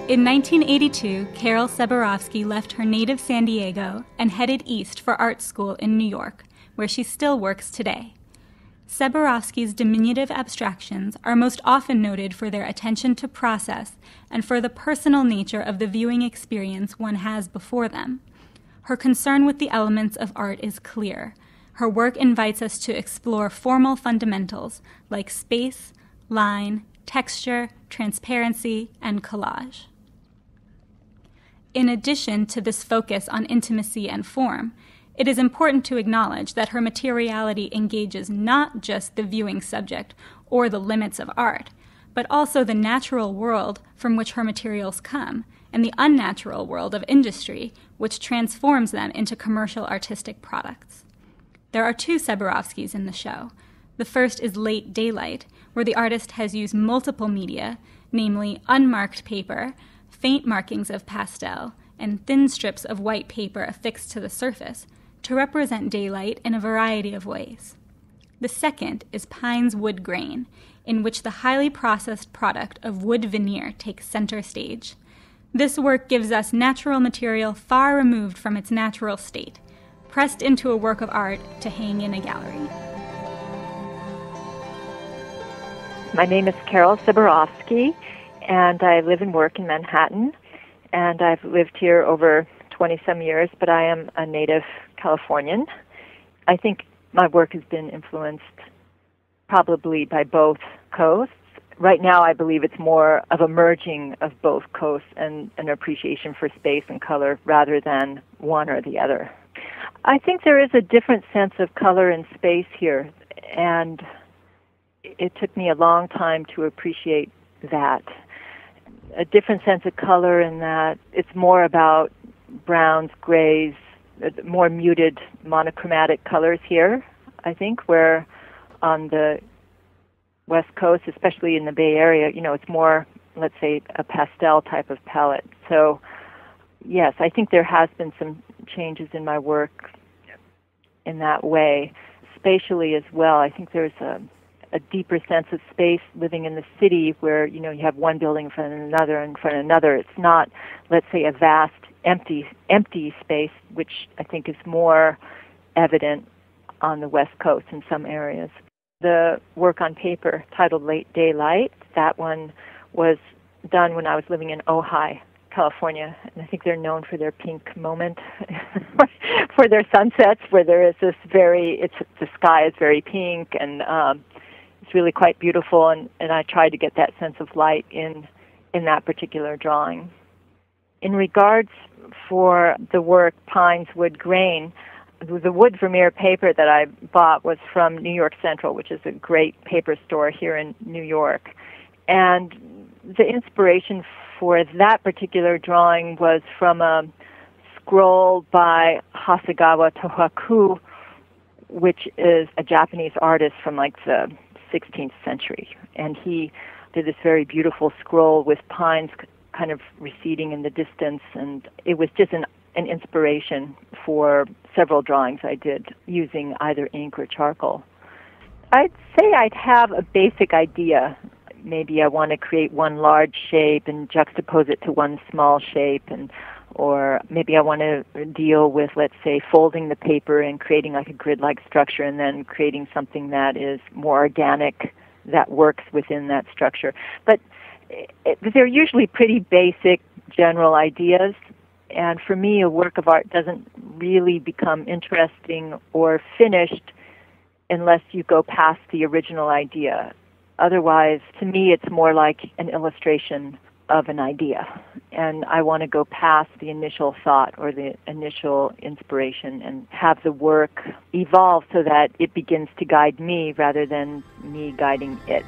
In 1982, Carole Seborovski left her native San Diego and headed east for art school in New York, where she still works today. Seborovski's diminutive abstractions are most often noted for their attention to process and for the personal nature of the viewing experience one has before them. Her concern with the elements of art is clear. Her work invites us to explore formal fundamentals like space, line, texture, transparency, and collage. In addition to this focus on intimacy and form, it is important to acknowledge that her materiality engages not just the viewing subject or the limits of art, but also the natural world from which her materials come and the unnatural world of industry, which transforms them into commercial artistic products. There are two Seborovskis in the show. The first is Late Daylight, where the artist has used multiple media, namely unmarked paper, faint markings of pastel, and thin strips of white paper affixed to the surface, to represent daylight in a variety of ways. The second is Pine's Wood Grain, in which the highly processed product of wood veneer takes center stage. This work gives us natural material far removed from its natural state, pressed into a work of art to hang in a gallery. My name is Carole Seborovski, and I live and work in Manhattan, and I've lived here over 20-some years, but I am a native Californian. I think my work has been influenced probably by both coasts. Right now, I believe it's more of a merging of both coasts and an appreciation for space and color rather than one or the other. I think there is a different sense of color and space here, and it took me a long time to appreciate that. A different sense of color in that it's more about browns, grays, more muted monochromatic colors here, I think, where on the West Coast, especially in the Bay Area, it's more, let's say, a pastel type of palette. So, yes, I think there has been some changes in my work in that way. Spatially as well, I think there's a deeper sense of space living in the city where, you have one building in front of another in front of another. It's not, let's say, a vast empty space, which I think is more evident on the West Coast in some areas. The work on paper titled Late Daylight, that one was done when I was living in Ojai, California, and I think they're known for their pink moment, for their sunsets, where there is this the sky is very pink, and it's really quite beautiful, and I tried to get that sense of light in that particular drawing. In regards for the work Pine's Wood Grain, the wood veneer paper that I bought was from New York Central, which is a great paper store here in New York. And the inspiration for that particular drawing was from a scroll by Hasegawa Tohaku, which is a Japanese artist from like the 16th century. And he did this very beautiful scroll with pines kind of receding in the distance, and it was just an inspiration for several drawings I did using either ink or charcoal. I'd say I'd have a basic idea. Maybe I want to create one large shape and juxtapose it to one small shape, or maybe I want to deal with, let's say, folding the paper and creating like a grid-like structure and then creating something that is more organic that works within that structure. But they're usually pretty basic general ideas, and for me a work of art doesn't really become interesting or finished unless you go past the original idea. Otherwise, to me, it's more like an illustration of an idea, and I want to go past the initial thought or the initial inspiration and have the work evolve so that it begins to guide me rather than me guiding it.